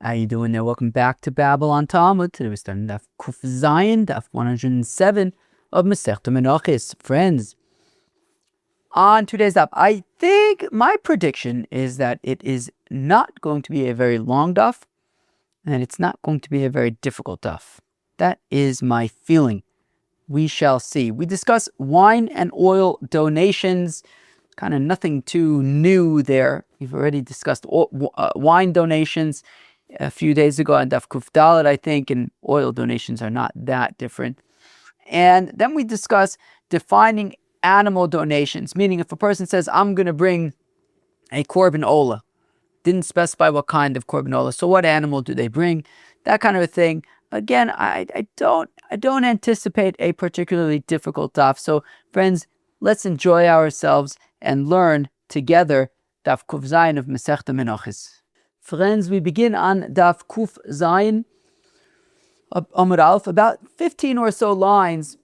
How you doing there? Welcome back to Babble on Talmud. Today we're starting Daf Kuf Zayin, Daf 107 of Masechta Menachos. Friends, on today's Daf, I think my prediction is that it is not going to be a very long Daf, and it's not going to be a very difficult Daf. That is my feeling. We shall see. We discuss wine and oil donations. Kind of nothing too new there. We've already discussed wine donations a few days ago on Daf Kuf Dalet, I think, and oil donations are not that different. And then we discuss defining animal donations, meaning if a person says, I'm going to bring a korban ola, didn't specify what kind of korban ola, so what animal do they bring? That kind of a thing. Again, I don't anticipate a particularly difficult daf. So friends, let's enjoy ourselves and learn together Daf Kuf Zayin of Masechta Menachos. Friends, we begin on Daf Kuf Zayin, Amud Aleph, about 15 or so lines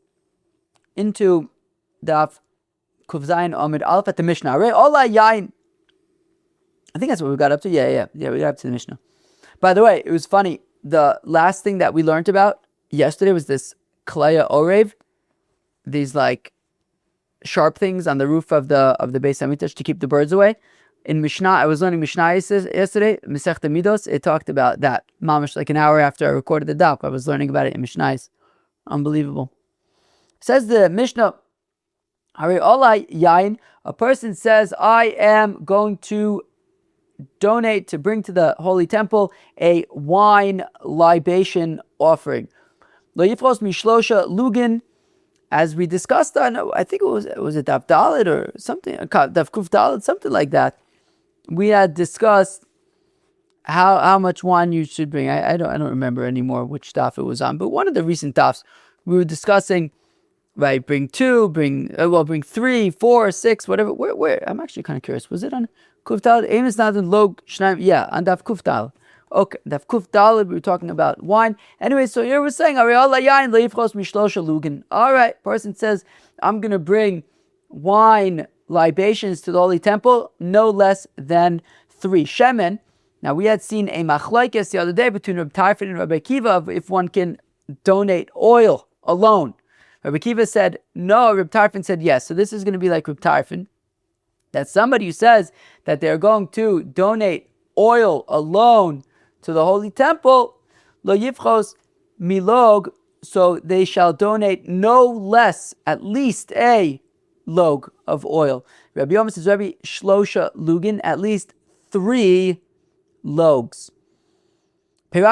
into Daf Kuf Zayin Amud Aleph at the Mishnah. Right? Ola Yain. I think that's what we got up to. Yeah, we got up to the Mishnah. By the way, it was funny. The last thing that we learned about yesterday was this Kleya Orev, these like sharp things on the roof of the Beis Hamikdash to keep the birds away. In Mishnah, I was learning Mishnah yesterday, Masechta Midos. It talked about that. Mamash, like an hour after I recorded the daf, I was learning about it in Mishnah. Unbelievable. Says the Mishnah, Hari Olai Yain, a person says, I am going to donate, to bring to the Holy Temple, a wine libation offering. Lo Yifros Mishlosha Lugin, as we discussed on, I think it was Daf Dalet or something, Daf Kuf Dalet, something like that. We had discussed how much wine you should bring. I don't remember anymore which daf it was on, but one of the recent dafs we were discussing, right? Bring 3, 4, 6, whatever. Where? I'm actually kind of curious. Was it on Kuf Dalet? Aim is not in Log Shnaim. Yeah, on Daf Kuf Dalet. Okay, Daf Kuf Dalet, we were talking about wine. Anyway, so here we're saying, all right, person says, I'm going to bring wine libations to the Holy Temple, no less than 3. Shemen. Now, we had seen a machlokes the other day between Reb Tarfon and Rabbi Akiva of if one can donate oil alone. Rabbi Akiva said no, Reb Tarfon said yes. So this is going to be like Reb Tarfon, that somebody who says that they're going to donate oil alone to the Holy Temple, lo yifchos milog, so they shall donate no less, at least a log of oil. Rabbi Yom says, Rabbi Shlosha Lugin, at least 3 logs. If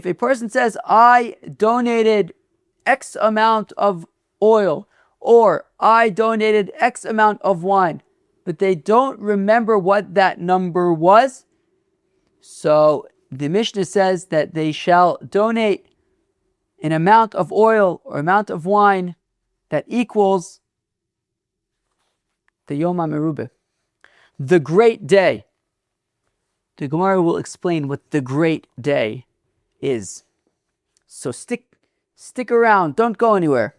a person says, I donated X amount of oil, or I donated X amount of wine, but they don't remember what that number was, so the Mishnah says that they shall donate an amount of oil or amount of wine that equals the Yom HaMerubah, the great day. The Gemara will explain what the great day is. So stick around, don't go anywhere.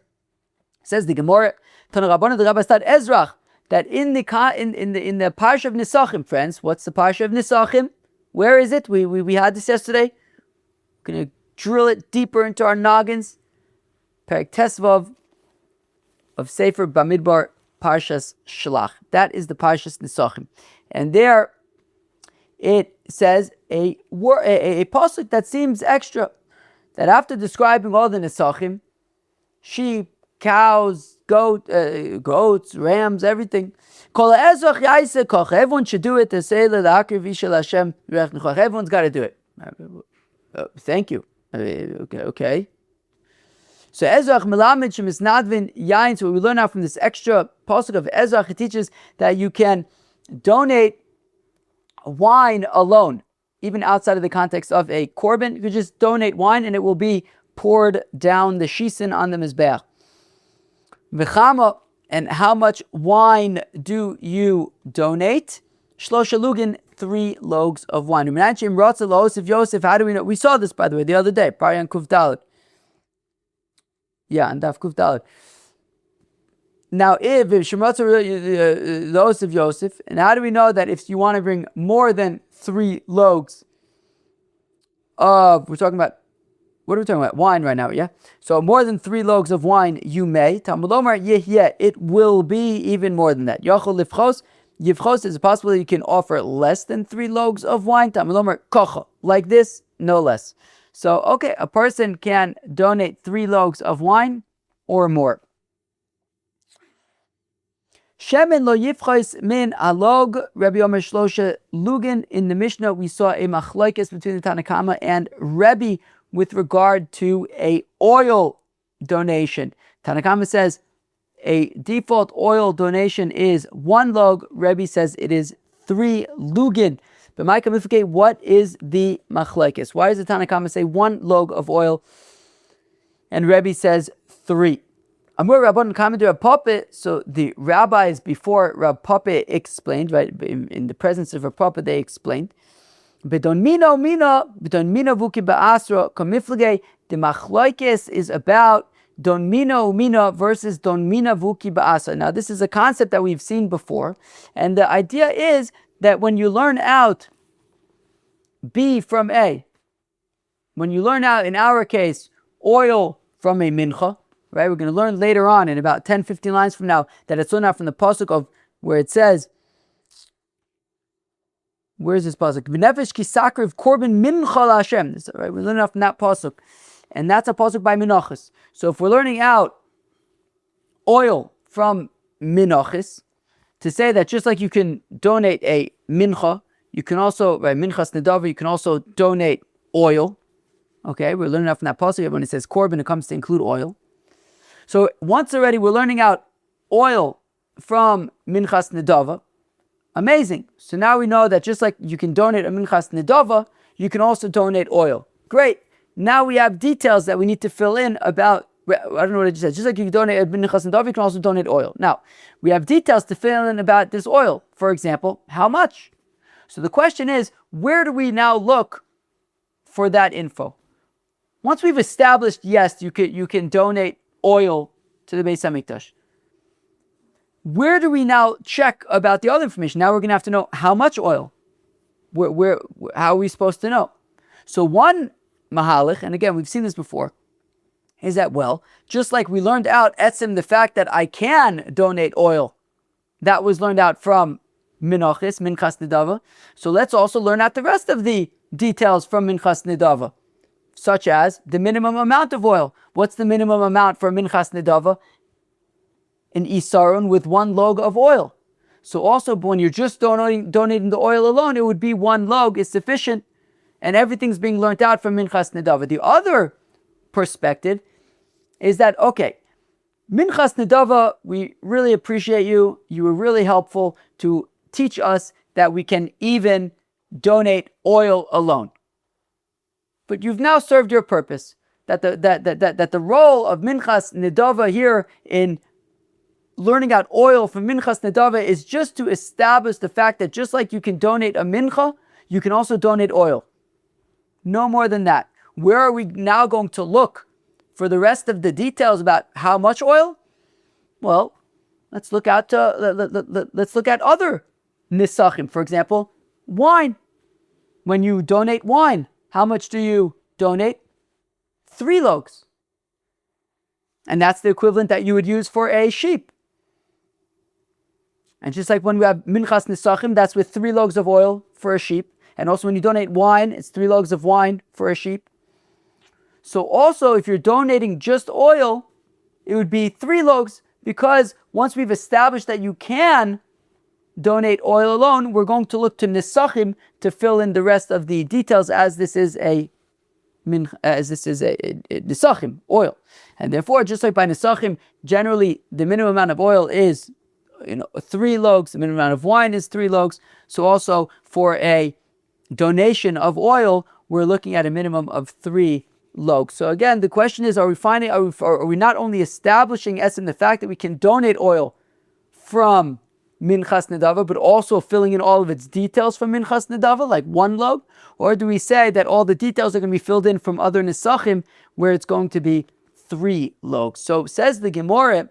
Says the Gemara, Tana Rabbanan the Rabbi Stad Ezrach, that in the Parsha of Nisachim, friends, what's the Parsha of Nisachim? Where is it? We had this yesterday. We're going to drill it deeper into our noggins. Perek Tesvav of Sefer Bamidbar Parshas Shalach. That is the Parshas Nisachim. And there it says a pasuk that seems extra, that after describing all the Nisachim, sheep, cows, goats, rams, everything, everyone should do it. Everyone's got to do it. Thank you. Okay. So Ezrach Melamed Shemisnadvin Yain. So what we learn out from this extra pasuk of Ezrach, it teaches that you can donate wine alone, even outside of the context of a korban. You could just donate wine, and it will be poured down the shisin on the mizbeach. V'chama, and how much wine do you donate? Shlosha lugin, 3 logs of wine. How do we know? We saw this, by the way, the other day. Paryan Kuf Dalet. Yeah, and Daf Kuf Dalet. Now, if Los of Yosef, and how do we know that if you want to bring more than 3 loaves of, what are we talking about? Wine right now, yeah? So more than 3 loaves of wine you may. Talmud Omar, it will be even more than that. Yachol Lifchos, Yivchos is a possibility you can offer less than 3 loaves of wine. Talmud Omar, Kocha, like this, no less. So, okay, a person can donate 3 loaves of wine or more. Shemen lo yifchos min alog, Rabbi Omer Shlosha Lugin. In the Mishnah, we saw a machlokes between the Tanna Kama and Rebbe with regard to a oil donation. Tanna Kama says a default oil donation is 1 log. Rebbe says it is 3 lugin. But Micah Mifke, what is the machlokes? Why does the Tanna Kama say 1 log of oil and Rebbe says 3? Amur Rabban Kama to Rab Papa. So the rabbis before Rab Papa explained, right, in the presence of Rab Papa, they explained. B'don mina vuki ba'asra kamiflage. The machlokes is about don mina versus don mina vuki ba'asra. Now this is a concept that we've seen before, and the idea is that when you learn out B from A, when you learn out, in our case, oil from a mincha, right? We're going to learn later on in about 10, 15 lines from now that it's learned out from the pasuk of where it says, where's this pasuk? B'nefesh ki sakriv korban mincha Hashem. Right? We're learning out from that pasuk, and that's a pasuk by Menachos. So if we're learning out oil from Menachos, to say that just like you can donate a mincha, you can also, right, minchas nedava, you can also donate oil. Okay, we're learning out from that pasuk when it says korban, it comes to include oil. So once already we're learning out oil from minchas nedava. Amazing. So now we know that just like you can donate a minchas nedava, you can also donate oil. Great. Now we have details that we need to fill in about, I don't know what I just said. Just like you can donate a minchas nedava, you can also donate oil. Now, we have details to fill in about this oil. For example, how much? So the question is, where do we now look for that info? Once we've established, yes, you can donate oil to the Beis HaMikdash, where do we now check about the other information? Now we're going to have to know how much oil. How are we supposed to know? So one mahalach, and again, we've seen this before, is that, well, just like we learned out etzim, the fact that I can donate oil, that was learned out from Menachos, Minchas Nedava. So let's also learn out the rest of the details from Minchas Nedava, such as the minimum amount of oil. What's the minimum amount for Minchas Nedava? An isarun with 1 log of oil. So also when you're just donating the oil alone, it would be 1 log is sufficient, and everything's being learnt out from Minchas Nedava. The other perspective is that, okay, Minchas Nedava, we really appreciate you. You were really helpful to teach us that we can even donate oil alone. But you've now served your purpose. That the role of Minchas Nedava here in learning out oil from Minchas Nedava is just to establish the fact that just like you can donate a mincha, you can also donate oil. No more than that. Where are we now going to look for the rest of the details about how much oil? Well, let's look at other nisachim. For example, wine. When you donate wine, how much do you donate? 3 logs. And that's the equivalent that you would use for a sheep. And just like when we have minchas nisachim, that's with 3 logs of oil for a sheep. And also when you donate wine, it's 3 logs of wine for a sheep. So also if you're donating just oil, it would be 3 logs, because once we've established that you can donate oil alone, we're going to look to nisachim to fill in the rest of the details, as this is a nisachim, oil. And therefore, just like by nisachim, generally the minimum amount of oil is 3 logs, the minimum amount of wine is 3 logs. So also for a donation of oil, we're looking at a minimum of 3 logs. So again, the question is, are we not only establishing the fact that we can donate oil from Minchas Nedava, but also filling in all of its details from Minchas Nedava, like 1 log? Or do we say that all the details are going to be filled in from other Nisachim, where it's going to be 3 logs? So says the Gemara,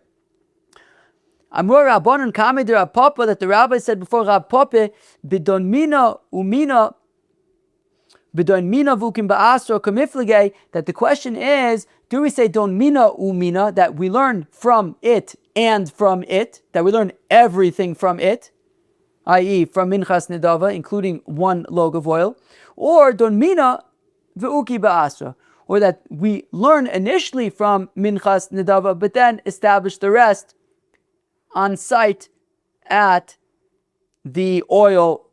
Amor Rabbanon Kami de Rav Papa, that the rabbi said before Rav Papa, Bidon Mina Umina, Bidon Mina Vukim Ba'asra Kamiflige, that the question is, do we say Don Mina Umina, that we learn from it and from it, that we learn everything from it, i.e. from Minchas Nedava, including one log of oil, or Don Mina V'uki Ba'asra, or that we learn initially from Minchas Nedava, but then establish the rest on site at the oil,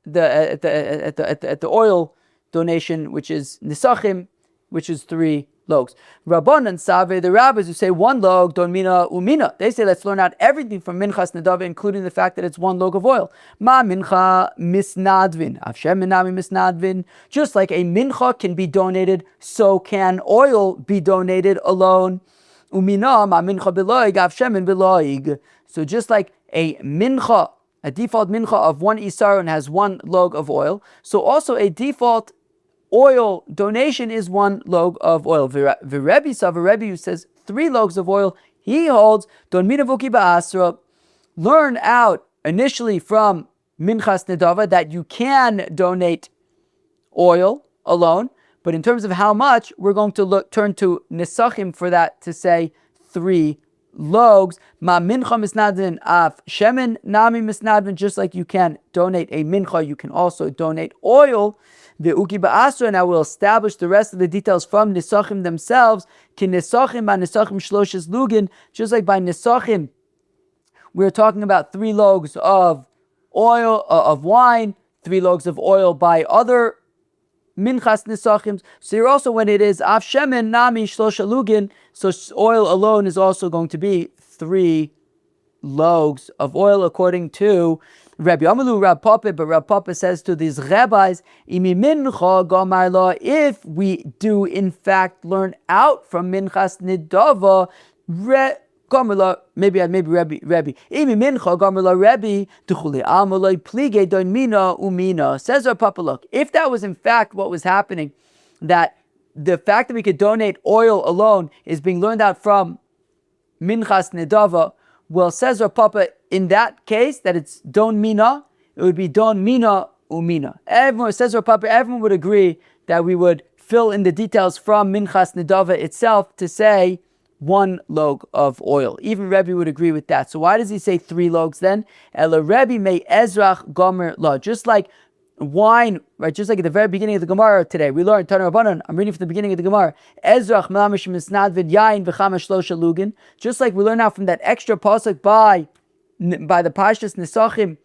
at the oil donation, which is Nisachim, which is 3 logs. Rabbanan Save, the rabbis who say 1 log, Don Mina Umina, they say let's learn out everything from Minchas Nedava, including the fact that it's 1 log of oil. Ma Mincha Misnadvin, Avshem Minami Misnadvin, just like a Mincha can be donated, so can oil be donated alone. Umina Ma Mincha Beloig, Avshem Beloig. So just like a Mincha, a default Mincha of 1 Isar and has 1 log of oil, so also a default oil donation is 1 log of oil. V'Rebbe Sav, a Rebbe who says 3 logs of oil, he holds Don Mina Vuki Ba'asra, learn out initially from Minchas Nedava that you can donate oil alone, but in terms of how much, we're going to turn to Nisachim for that to say 3 logs. Ma mincha misnadvin af shemen nami misnadvin, just like you can donate a mincha, you can also donate oil. The uki ba'asra, and I will establish the rest of the details from Nisachim themselves. Ki Nisachim by Nisachim shloshes lugin, just like by Nisachim, we're talking about 3 logs of oil, of wine, 3 logs of oil by other Minchas Nisachim. So here also when it is Af Shemen Nami Shlosha Lugin, so oil alone is also going to be 3 logs of oil according to Rabbi Amalu Rab Papa. But Rab Papa says to these rabbis, Imi Mincha Gomar La, if we do in fact learn out from Minchas Nidava, maybe Rebbe. Imi mincha gamrla Rebbe duchuli amaloi plige don mina umina. Says our Papa, look, if that was in fact what was happening, that the fact that we could donate oil alone is being learned out from Minchas Nedava, well, says our Papa, in that case that it's don mina, it would be don mina umina. Everyone, says our Papa, everyone would agree that we would fill in the details from Minchas Nedava itself to say 1 log of oil. Even Rebbe would agree with that. So why does he say 3 logs then? Ela Rebbe may Ezrach Gomer La. Just like wine, right? Just like at the very beginning of the Gemara today, we learned Tana Rabbanan. I'm reading from the beginning of the Gemara. Ezrach Melamish Misnadvid Yain V'chamash Shlosha Lugin. Just like we learn out from that extra pasuk by the Pashtus Nisachim,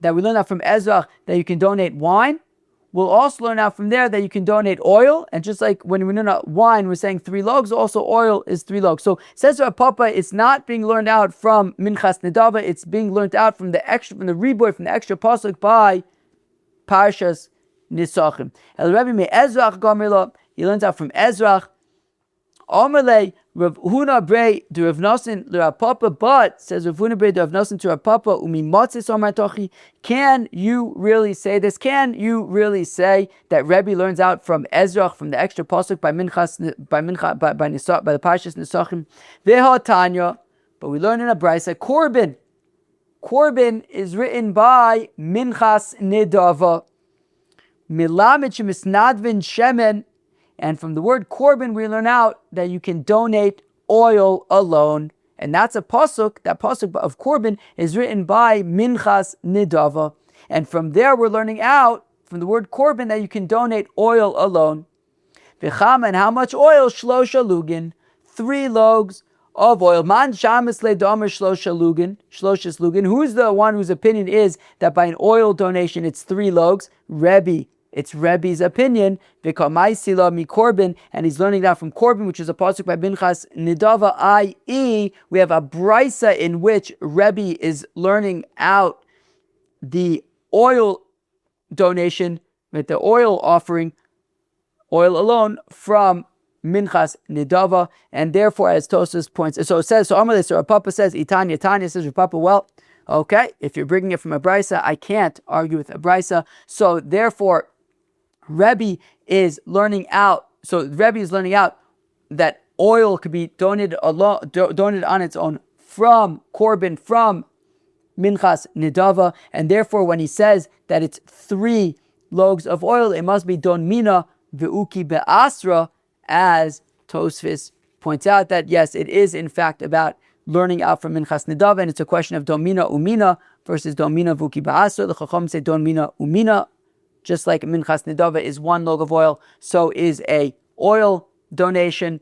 that we learn out from Ezrach that you can donate wine. We'll also learn out from there that you can donate oil, and just like when we learn out wine, we're saying 3 logs, also oil is 3 logs. So says Rav Papa, it's not being learned out from Minchas Nedava, it's being learned out from the reboy, from the extra pasuk by Parshas Nisachim. El Rebbe me Ezrach Gomerla, he learns out from Ezrach. Omerle Rav Huna Brei de Rav Nosson le Rav Papa, but says Rav Huna Brei de Rav Nosson to Rav Papa, umi motzis omar tochi. Can you really say this? Can you really say that Rebbe learns out from Ezrach, from the extra pasuk by the Parshas Nisachim? Veha Tanya, but we learn in a brisa Korban. Korban is written by Minchas Nedava. Milamid shemisnadvin shemen. And from the word korban, we learn out that you can donate oil alone. And that's a pasuk. That pasuk of korban is written by Minchas Nidava. And from there, we're learning out from the word korban that you can donate oil alone. V'chama, and how much oil? Shlosha lugin, 3 logs of oil. Man shamis le'domer shlosha lugin, shloshes lugin. Who's the one whose opinion is that by an oil donation it's 3 logs? Rebbe. It's Rebbe's opinion, V'kamaisila mi korban, and he's learning that from korban, which is a pasuk by Minchas Nidava, i.e., we have a brisa in which Rebbe is learning out the oil donation, with the oil offering, oil alone, from Minchas Nidava, and therefore, as Tosas points, so it says, so Amalei, so Rav Papa says, Tanya says, Rav Papa, well, okay, if you're bringing it from a brisa, I can't argue with a brisa, so therefore, Rebbe is learning out. So Rebbe is learning out that oil could be donated on its own from Korban, from Minchas Nidava, and therefore when he says that it's 3 loaves of oil, it must be Don Mina Ve'uki Be'asra, as Tosfos points out that yes, it is in fact about learning out from Minchas Nidava, and it's a question of Don Mina Umina versus Don Mina Ve'uki Be'asra. The Chacham say Don Mina Umina, just like Minchas Nidava is 1 log of oil, so is a oil donation.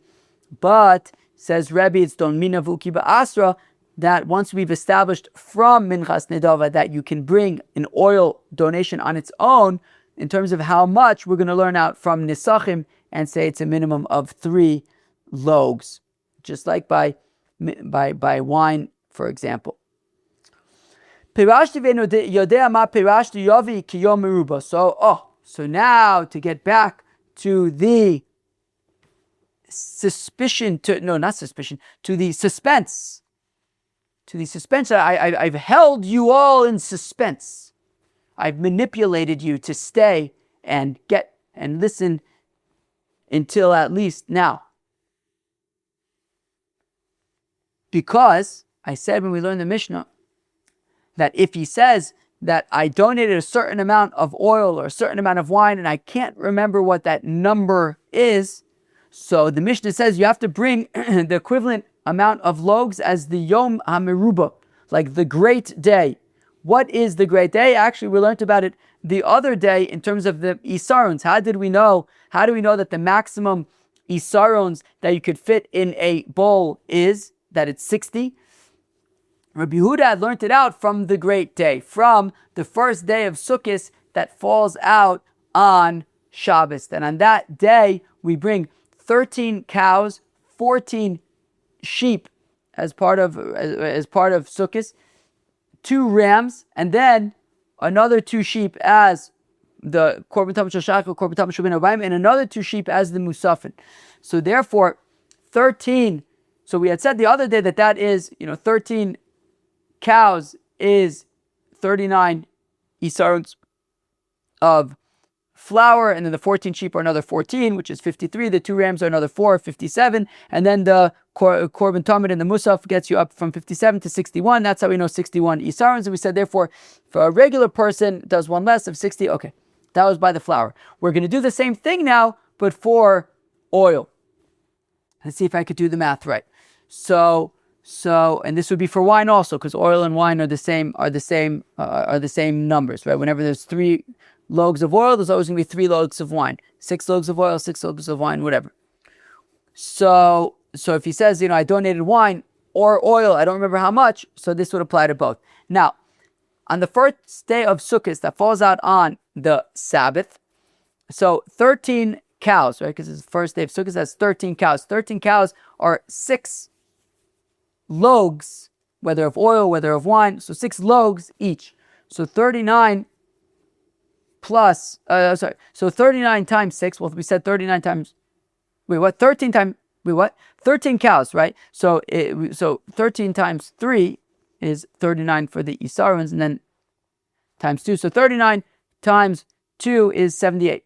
But says Rebbe, it's Don Mina Ve'uki Be'asra, that once we've established from Minchas Nidava that you can bring an oil donation on its own, in terms of how much, we're going to learn out from Nisachim and say it's a minimum of 3 logs, just like by wine, for example. So now to get back to the suspense. To the suspense, I've held you all in suspense. I've manipulated you to stay and get and listen until at least now. Because I said when we learned the Mishnah that if he says that I donated a certain amount of oil or a certain amount of wine and I can't remember what that number is, so the Mishnah says you have to bring the equivalent amount of logs as the Yom HaMeruba, like the great day. What is the great day? Actually, we learned about it the other day in terms of the Isarons. How do we know that the maximum Isarons that you could fit in a bowl is that it's 60? Rabbi Yehuda had learned it out from the great day, from the first day of Sukkot that falls out on Shabbos. And on that day, we bring 13 cows, 14 sheep as part of Sukkot, 2 rams, and then another 2 sheep as the Korban Tamid Shel Shachar, Korban Tamid Shel Ben Arbaim, and another 2 sheep as the Musafin. So therefore, 13. So we had said the other day that is 13 cows is 39 isarons of flour, and then the 14 sheep are another 14, which is 53. The 2 rams are another 4, 57, and then the Korban Tamid and the Musaf gets you up from 57 to 61. That's how we know 61 isarons. And we said, therefore, for a regular person, does 1 less of 60. Okay, that was by the flour. We're going to do the same thing now, but for oil. Let's see if I could do the math right. So, and this would be for wine also, because oil and wine are the same numbers, right? Whenever there's 3 loaves of oil, there's always going to be 3 loaves of wine. 6 loaves of oil, 6 loaves of wine, whatever. So if he says, I donated wine or oil, I don't remember how much, so this would apply to both. Now, on the first day of Sukkot that falls out on the Sabbath, so 13 cows, right? Because it's the first day of Sukkot, that's 13 cows. 13 cows are 6 loaves, whether of oil, whether of wine, so 6 loaves each. So 39 plus, so 39 times 6, well, we said 39 times, 13 cows, right? So 13 times 3 is 39 for the Isarons, and then times 2. So 39 times 2 is 78,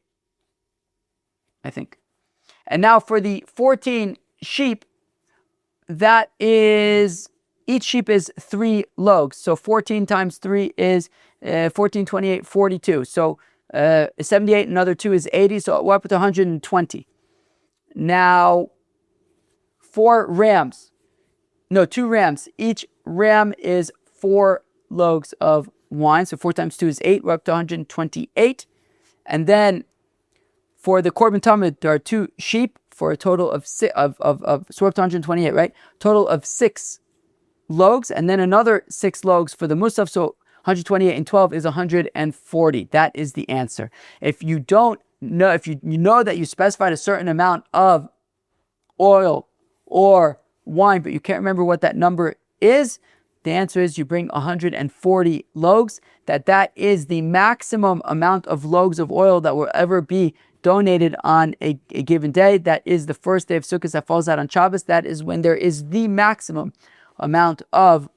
I think. And now for the 14 sheep, that is, each sheep is 3 loaves. So 14 times 3 is 14, 28, 42. So 78, another 2 is 80. So we're up to 120. Now, 2 rams. Each ram is 4 loaves of wine. So 4 times 2 is 8. We're up to 128. And then for the Korban Tamid, there are 2 sheep for a total of so we're up to 128, right? Total of 6 loaves, and then another 6 loaves for the Musaf. So 128 and 12 is 140. That is the answer. If you don't know, if you know that you specified a certain amount of oil or wine, but you can't remember what that number is, the answer is you bring 140 loaves. That is the maximum amount of loaves of oil that will ever be donated on a given day. That is the first day of Sukkot that falls out on Shabbos. That is when there is the maximum amount of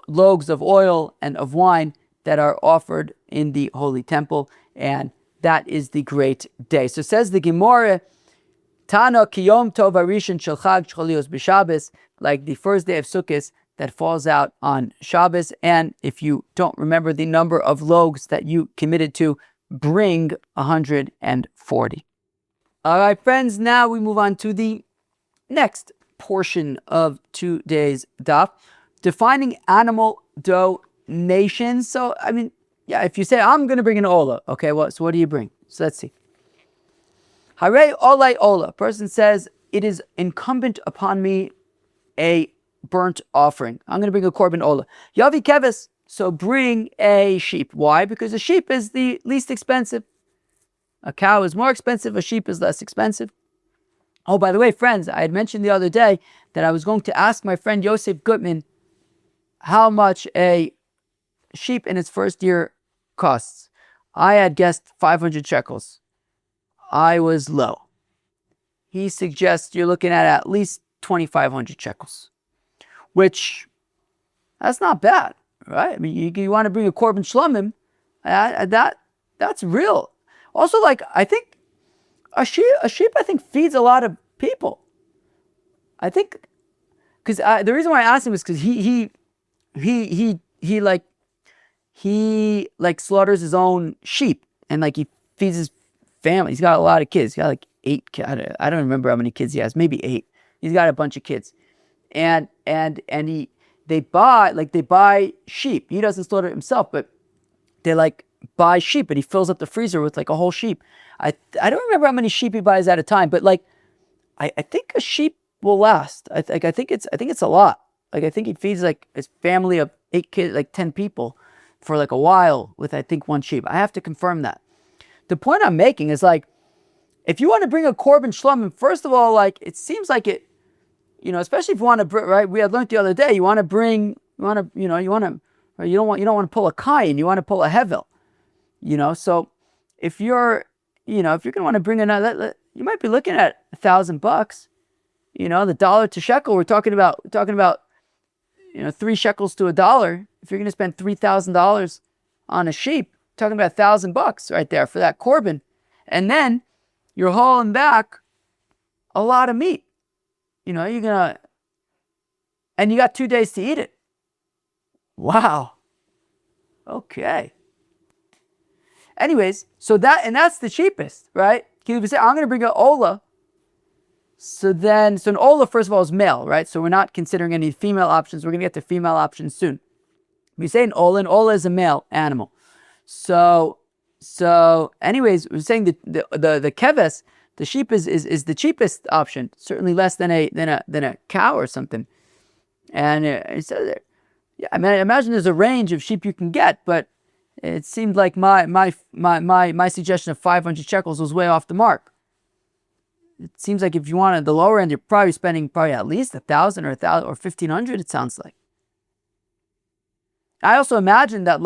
loaves of oil and of wine that are offered in the Holy Temple, and that is the great day. So says the Gemara, Tana kiyom tov arishin shel chag shcholios b'Shabbos, like the first day of Sukkot that falls out on Shabbos. And if you don't remember the number of loaves that you committed to, bring 140. All right, friends, now we move on to the next portion of today's daf, defining animal donations. So, if you say, I'm going to bring an ola, okay, so what do you bring? So let's see. Hare olai ola. Person says, it is incumbent upon me a burnt offering. I'm going to bring a korban ola. Yavi keves. So bring a sheep. Why? Because a sheep is the least expensive. A cow is more expensive. A sheep is less expensive. Oh, by the way, friends, I had mentioned the other day that I was going to ask my friend Yosef Gutman how much a sheep in its first year costs. I had guessed 500 shekels. I was low. He suggests you're looking at least 2,500 shekels, which that's not bad, right? You want to bring a korban shlomim, that's real. Also, I think a sheep I think feeds a lot of people. I think because the reason why I asked him is because he slaughters his own sheep and he feeds his family. He's got a lot of kids. He's got 8 kids. I don't remember how many kids he has. Maybe 8. He's got a bunch of kids, and they buy sheep. He doesn't slaughter it himself, but they buy sheep, and he fills up the freezer with a whole sheep. I don't remember how many sheep he buys at a time, but I think a sheep will last. I think it's a lot. I think he feeds his family of 8 kids, 10 people for a while with I think 1 sheep. I have to confirm that. The point I'm making is if you want to bring a korban shlomim, first of all, it seems like it, especially if you want to, right? We had learned the other day, you don't want to pull a kain, you want to pull a hevel, So if you're going to want to bring another, you might be looking at $1,000. The dollar to shekel, we're talking about 3 shekels to $1. If you're going to spend $3,000 on a sheep, talking about $1,000 right there for that korban, and then you're hauling back a lot of meat. And you got 2 days to eat it. Wow. Okay. Anyways, that's the cheapest, right? If you say, I'm going to bring an ola, so an ola, first of all, is male, right? So we're not considering any female options. We're going to get to female options soon. We say an ola is a male animal. So anyways, we're saying the keves, the sheep is the cheapest option, certainly less than a cow or something. And so I imagine there's a range of sheep you can get, but it seemed like my suggestion of 500 shekels was way off the mark. It seems like if you wanted the lower end, you're probably spending at least 1,000 or 1,500. It sounds like. I also imagine that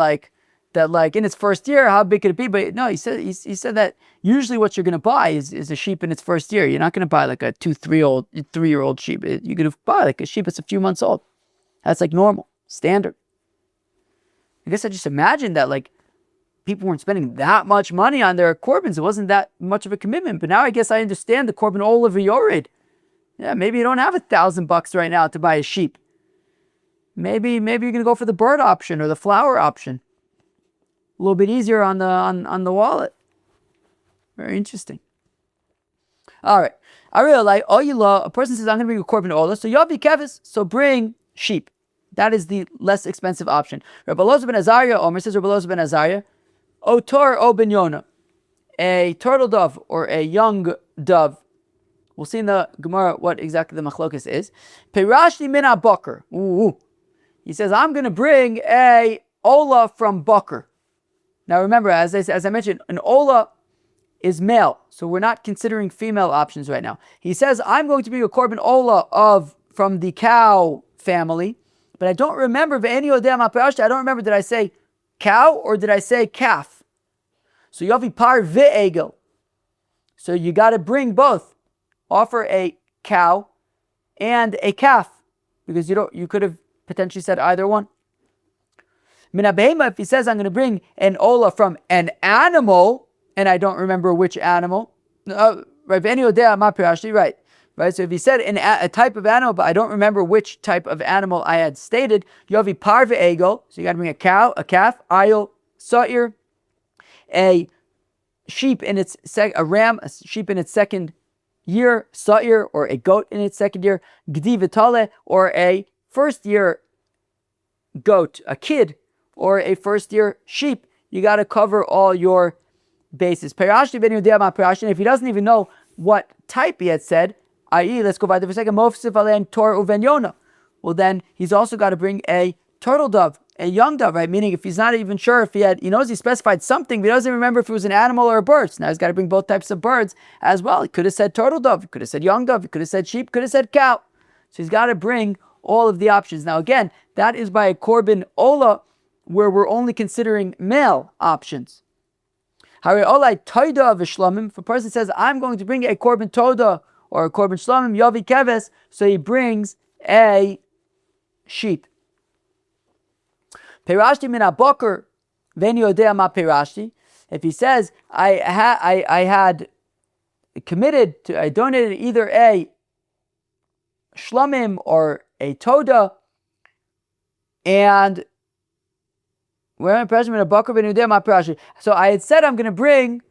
in its first year, how big could it be? But no, he said that usually what you're going to buy is a sheep in its first year. You're not going to buy a 3-year-old sheep. You're going to buy a sheep that's a few months old. That's normal, standard. I guess I just imagined that people weren't spending that much money on their korbans. It wasn't that much of a commitment. But now I guess I understand the korban ola v'yored. Yeah, maybe you don't have $1,000 right now to buy a sheep. Maybe you're going to go for the bird option or the flower option. A little bit easier on the wallet. Very interesting. All right. I really like a person says, I'm going to bring a korban ola. So yavi kevis. So bring sheep. That is the less expensive option. Rabbi Elazar ben Azariah, Omer says, Rabbi Elazar ben Azariah, Otor o ben Yona, a turtle dove or a young dove. We'll see in the Gemara what exactly the machlokas is. Pirashni min ha-bakar. He says, I'm going to bring a ola from bakar. Now remember, as I mentioned, an ola is male, so we're not considering female options right now. He says, I'm going to bring a korban ola from the cow family, but I don't remember, I don't remember, did I say cow or did I say calf? So yavi par ve'egel. So you got to bring both. Offer a cow and a calf, because you could have potentially said either one. Mina behema, if he says I'm going to bring an ola from an animal, and I don't remember which animal, right? Right. So if he said a type of animal, but I don't remember which type of animal I had stated, Yovi parve egel. So you got to bring a cow, a calf, ayil, sa'ir, a sheep in its a sheep in its second year, sa'ir, or a goat in its second year, gdi vitale, or a first year goat, a kid, or a first year sheep. You got to cover all your bases. If he doesn't even know what type he had said, i.e., let's go by the for a second, well, then he's also got to bring a turtle dove, a young dove, right? Meaning if he's not even sure if he knows he specified something, but he doesn't remember if it was an animal or a bird. So now he's got to bring both types of birds as well. He could have said turtle dove, he could have said young dove, he could have said sheep, could have said cow. So he's got to bring all of the options. Now again, that is by a korban ola, where we're only considering male options. If a person says, I'm going to bring a korban toda or a korban shlamim, yavi keves, so he brings a sheep. Perashti min aboker veni odea ma perashti. If he says, I had committed to, I donated either a shlamim or a toda, and so I had said I'm going to bring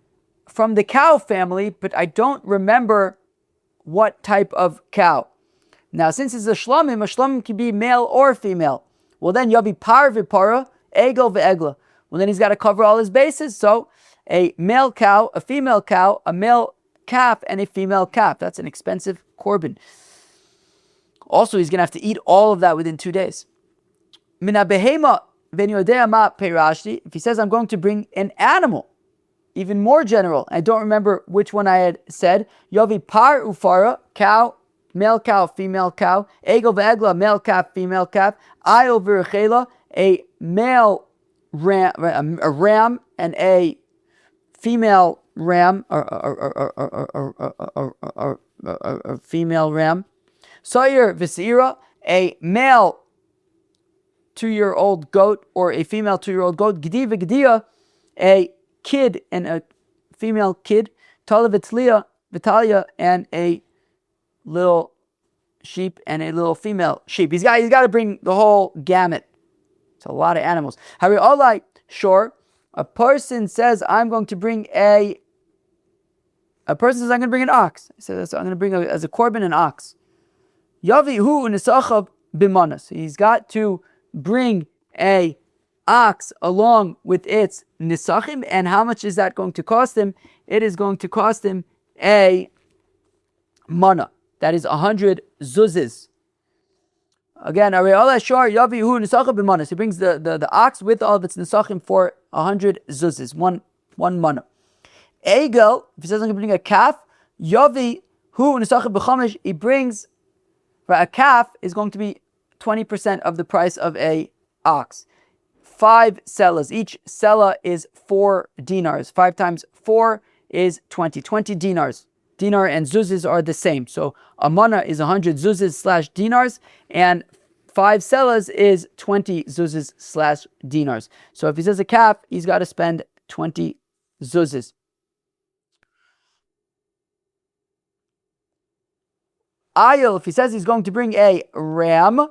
from the cow family, but I don't remember what type of cow. Now, since it's a shlamim can be male or female. Well, then yavi par v'para, egel ve'egla. Well, then he's got to cover all his bases. So, a male cow, a female cow, a male calf, and a female calf. That's an expensive korban. Also, he's going to have to eat all of that within 2 days. Mina behema. If he says I'm going to bring an animal, even more general, I don't remember which one I had said. Yovi par ufara, cow, male cow, female cow. Egel ve'egla, male calf, female calf. Ayil v'rechela, a male ram, a ram, and a female ram, or female ram. Sa'ir v'seira, a male 2-year-old goat or a female 2-year-old goat. Gdi v'gdiya, a kid and a female kid. Tala v'talia, and a little sheep and a little female sheep. He's got to bring the whole gamut. It's a lot of animals. Hari olai, sure. A person says I'm going to bring an ox. He says I'm going to bring as a korban an ox. Yavi hu nisachav bimanas. He's got to bring a ox along with its nisachim, and how much is that going to cost him? It is going to cost him a mana. That is 100 zuzis. Again, he brings the ox with all of its nisachim for 100 zuzis, one mana. Egel, if he says I'm going to bring a calf, yavi hu nisachim b'chamesh, he brings, for a calf is going to be 20% of the price of a ox. 5 sellas. Each sella is 4 dinars. 5 times 4 is 20. 20 dinars. Dinar and zuzis are the same. So a mana is 100 zuzis / dinars, and 5 sellas is 20 zuzis / dinars. So if he says a calf, he's got to spend 20 zuzis. Ayil, if he says he's going to bring a ram,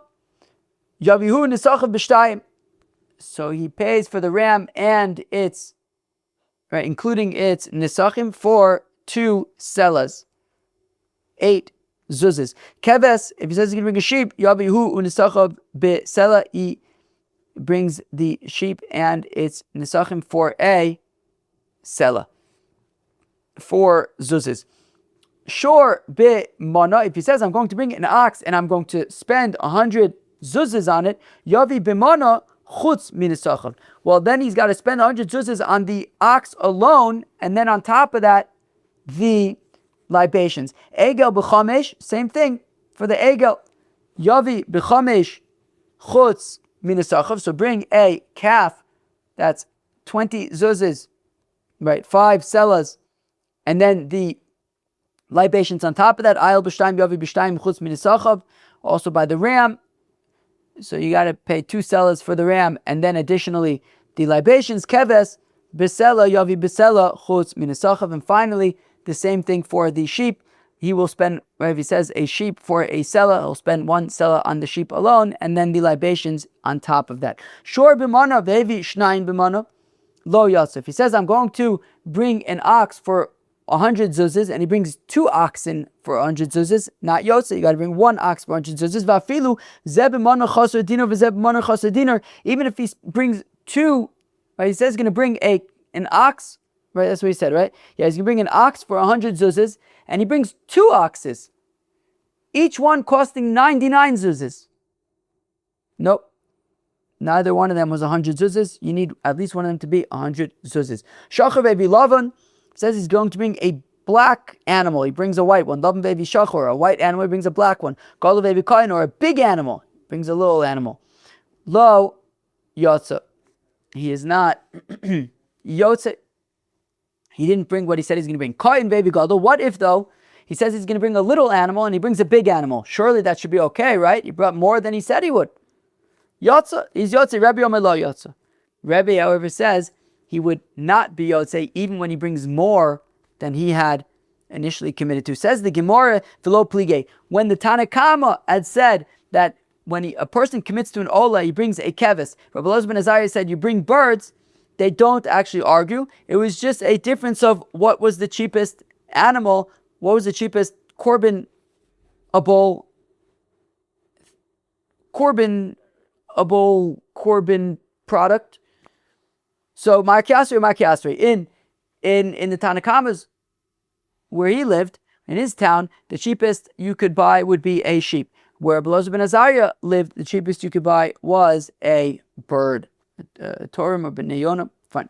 Yavihu nisachav b'shtayim. So he pays for the ram and its, right, including its nisachim, for 2 sellas, 8 zuzis. Keves, if he says he's going to bring a sheep, Yavihu unisachav b'sela, he brings the sheep and its nisachim for a sela, 4 zuzis. Sure, b'mana, if he says I'm going to bring an ox and I'm going to spend 100 zuzis on it, yavi b'mana chutz minisachav. Well, then he's got to spend 100 zuzis on the ox alone, and then on top of that, the libations. Egel b'chamesh, same thing for the egel. Yavi b'chamesh chutz minisachav. So bring a calf, that's 20 zuzis, right? 5 sellas, and then the libations on top of that. Ayil b'shtayim yavi b'shtayim chutz minisachav. Also by the ram. So you got to pay 2 sellas for the ram, and then additionally the libations. Keves b'sela yavi b'sela chutz minisachav, and finally The same thing for the sheep. He will spend, if he says a sheep for a selah, he'll spend one selah on the sheep alone, and then the libations on top of that. Shor b'mana ve'evi shnayim b'mana lo yotza. If he says, I'm going to bring an ox for 100 zuzas, and he brings 2 oxen for 100 zuzas, not yotza. You got to bring 1 ox for 100 zuzas. Vafilu zeh b'mana chasar dinar v'zeh b'mana chasar dinar. Even if he brings 2, right? He says he's going to bring an ox. Right, that's what he said, right? Yeah, he's going to bring an ox for 100 zuzas, and he brings 2 oxes, each one costing 99 zuzas. Nope. Neither one of them was 100 zuzas. You need at least one of them to be 100 zuzas. Shachar ve'vi lavan says he's going to bring a black animal. He brings a white one. Lavan ve'vi shachar, a white animal, he brings a black one. Gadol ve'vi kain, or a big animal, brings a little animal. Lo yotza. He is not yotza. He didn't bring what he said he's going to bring. Kain ve'vi gadol. What if, though, he says he's going to bring a little animal and he brings a big animal? Surely that should be okay, right? He brought more than he said he would. Yotza. He's yotze. Rebbe Omer lo yotza. Rebbe, however, says he would not be yotze even when he brings more than he had initially committed to. Says the Gemara, V'lo plige. When the Tanakama had said that when a person commits to an olah, he brings a keves. Rabbi Elazar ben Azariah said you bring birds. They don't actually argue. It was just a difference of what was the cheapest animal, what was the cheapest korban product. So Markiasri, in the Tanakamas where he lived, in his town, the cheapest you could buy would be a sheep. Where Rabbi Elazar ben Azariah lived, the cheapest you could buy was a bird. Torim or Ben Yonah, fine.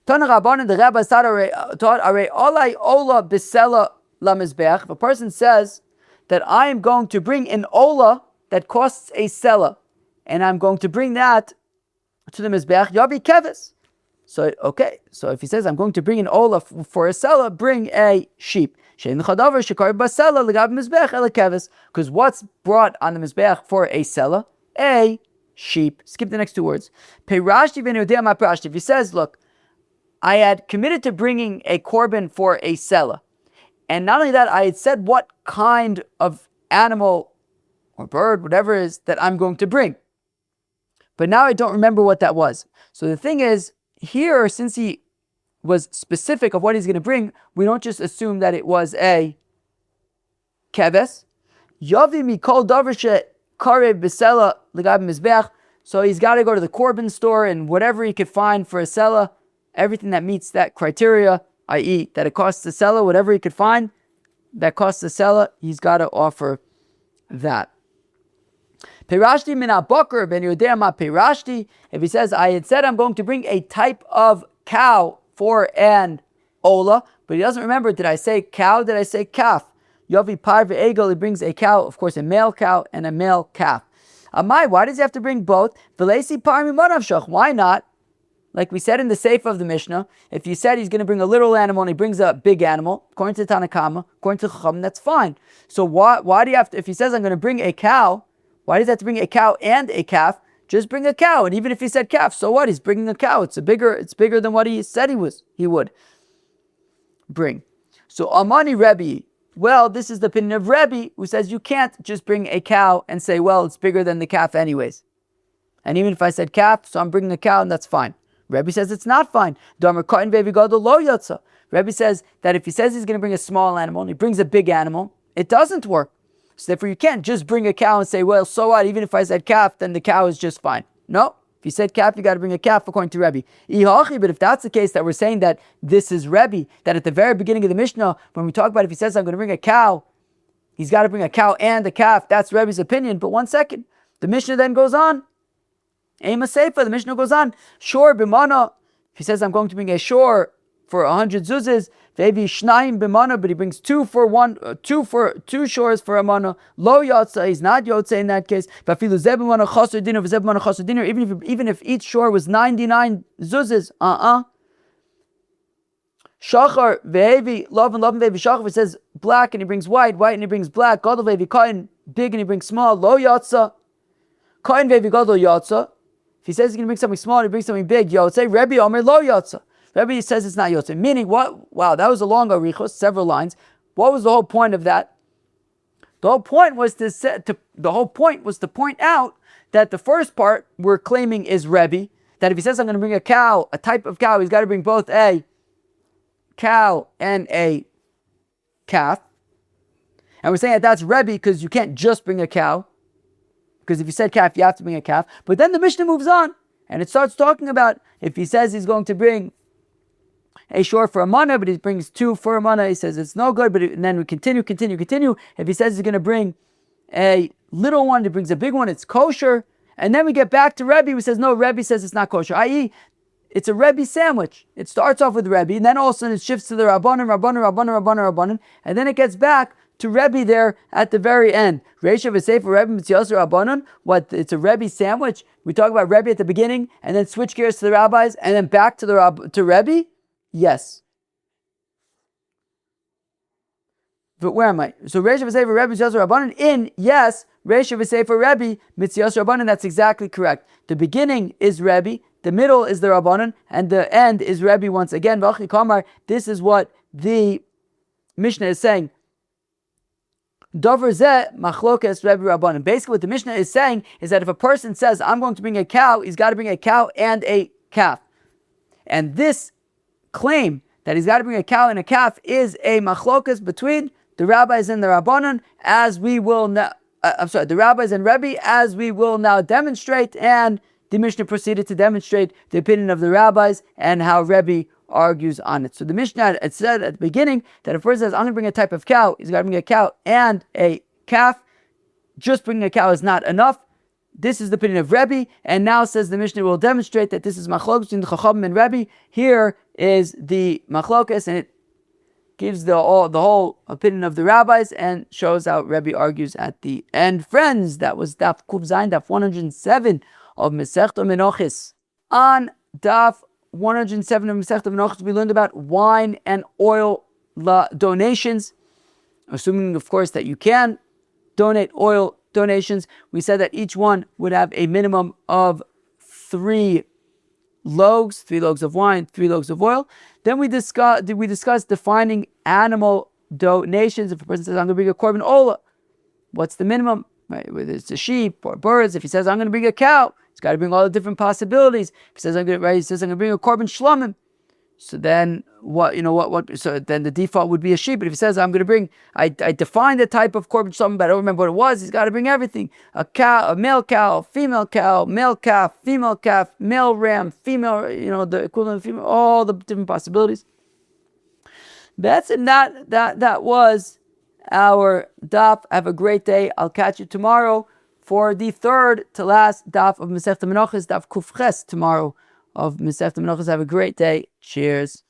Tana Rabbanan, the Rabbi taught Arei Olai Ola Bisela Lamizbeach. If a person says that I am going to bring an Ola that costs a Sela, and I'm going to bring that to the Mizbeach, Yavi Kevis. So, okay, so if he says I'm going to bring an Ola for a Sela, bring a sheep. Because what's brought on the Mizbeach for a Sela? A sheep. Skip the next 2 words. If he says, look, I had committed to bringing a korban for a selah, and not only that, I had said what kind of animal or bird, whatever it is, that I'm going to bring. But now I don't remember what that was. So the thing is, here, since he was specific of what he's going to bring, we don't just assume that it was a keves. Yavi mikol davar karev b'sela l'gab mizbeach. So he's got to go to the korban store and whatever he could find for a selah, everything that meets that criteria, i.e. that it costs a selah, whatever he could find that costs a selah, he's got to offer that. Pirashti min ha-boker ben yodea ma pirashti. If he says, I had said I'm going to bring a type of cow for an ola, but he doesn't remember, did I say cow, did I say calf? Yovi par ve'egel, he brings a cow, of course a male cow and a male calf. Amai, why does he have to bring both? V'leisi par mimanav shach, why not? Like we said in the Seif of the Mishnah, if you said he's going to bring a little animal and he brings a big animal, according to Tanakama, according to Chacham, that's fine. So why do you have to, if he says I'm going to bring a cow, why does he have to bring a cow and a calf? Just bring a cow. And even if he said calf, so what? He's bringing a cow. It's bigger than what he said he would bring. So Amani Rebbe, well, this is the opinion of Rebbe, who says you can't just bring a cow and say, well, it's bigger than the calf anyways. And even if I said calf, so I'm bringing a cow and that's fine. Rebbe says it's not fine. Rebbe says that if he says he's going to bring a small animal and he brings a big animal, it doesn't work. So therefore you can't just bring a cow and say, well, so what? Even if I said calf, then the cow is just fine. No. If you said calf, you got to bring a calf according to Rebbe. But if that's the case, that we're saying that this is Rebbe, that at the very beginning of the Mishnah, when we talk about if he says I'm going to bring a cow, he's got to bring a cow and a calf. That's Rebbe's opinion. But one second, the Mishnah then goes on. Ema Seifa, the Mishnah goes on. Shor b'mana. If he says I'm going to bring a shor for 100 zuzes, maybe shnayim b'mana, but he brings two shores for a mana. Lo yotza, he's not yotza in that case. Bafilu zeb b'mana chaser dinner, zeb b'mana chaser dinner. Even if each shore was 99 zuzes, Shachar ve'evi lovin ve'evi shachar. If it says black and he brings white and he brings black. Gadol ve'evi kain, big and he brings small. Lo yotza, kain ve'evi gadol yotza. If he says he's going to bring something small and he brings something big, Yotze, Rebbe Omer lo Yotze. Rebbe says it's not Yotze. Meaning what? Wow, that was a long arichos, several lines. What was the whole point of that? The whole point was to point out that the first part we're claiming is Rebbe, that if he says I'm going to bring a cow, a type of cow, he's got to bring both a cow and a calf. And we're saying that that's Rebbe because you can't just bring a cow. Because if you said calf, you have to bring a calf. But then the Mishnah moves on and it starts talking about if he says he's going to bring a shore for a mana, but he brings 2 for a mana, he says it's no good. And then we continue. If he says he's going to bring a little one, he brings a big one, it's kosher. And then we get back to Rebbe, who says no, Rebbe says it's not kosher. I.e., it's a Rebbe sandwich. It starts off with Rebbe, and then all of a sudden it shifts to the Rabbanan, and then it gets back to Rebbe there at the very end. Reisha v'sefer Rebbe mitziyos Rabbanan. What? It's a Rebbe sandwich. We talk about Rebbe at the beginning, and then switch gears to the rabbis, and then back to to Rebbe. Yes. But where am I? So Reisha v'sefer Rebbe mitziyos Rabbanan. In yes, Reisha v'sefer Rebbe mitziyos Rabbanan. That's exactly correct. The beginning is Rebbe, the middle is the Rabbanan, and the end is Rebbe once again. This is what the Mishnah is saying. Dover zeh machlokes Rebbe Rabbanan. Basically, what the Mishnah is saying is that if a person says, I'm going to bring a cow, he's got to bring a cow and a calf. And this claim that he's got to bring a cow and a calf is a machlokes between the rabbis and the Rabbanan, as we will now, the rabbis and Rebbe, as we will now demonstrate. And the Mishnah proceeded to demonstrate the opinion of the rabbis and how Rebbe argues on it. So the Mishnah, it said at the beginning that if a person says, I'm going to bring a type of cow, he's got to bring a cow and a calf. Just bringing a cow is not enough. This is the opinion of Rebbe, and now says the Mishnah will demonstrate that this is machlokes between the Chachamim and Rebbe. Here is the machlokes, and it gives the whole opinion of the rabbis and shows how Rebbe argues at the end. Friends, that was Daf Kuf Zayin, Daf 107 of Masechta Menachos. On Daf 107 of Masechta Menachos, we learned about wine and oil donations, assuming, of course, that you can donate oil donations. We said that each one would have a minimum of 3 loaves, 3 loaves of wine, 3 loaves of oil. Then we discussed defining animal donations. If a person says, I'm going to bring a korban ola, what's the minimum? Right? Whether it's a sheep or birds. If he says, I'm going to bring a cow, he's got to bring all the different possibilities. If he says, I'm going to bring a korban shlomim. So then so then the default would be a sheep. But if he says, I'm going to bring, I defined the type of korban shlomim, but I don't remember what it was, he's got to bring everything. A cow, a male cow, male calf, female calf, male ram, female, the equivalent of female, all the different possibilities. That's it. That was our daf. Have a great day. I'll catch you tomorrow for the third to last daf of Masechta Menachos, daf Kuf Ches tomorrow of Masechta Menachos. Have a great day. Cheers.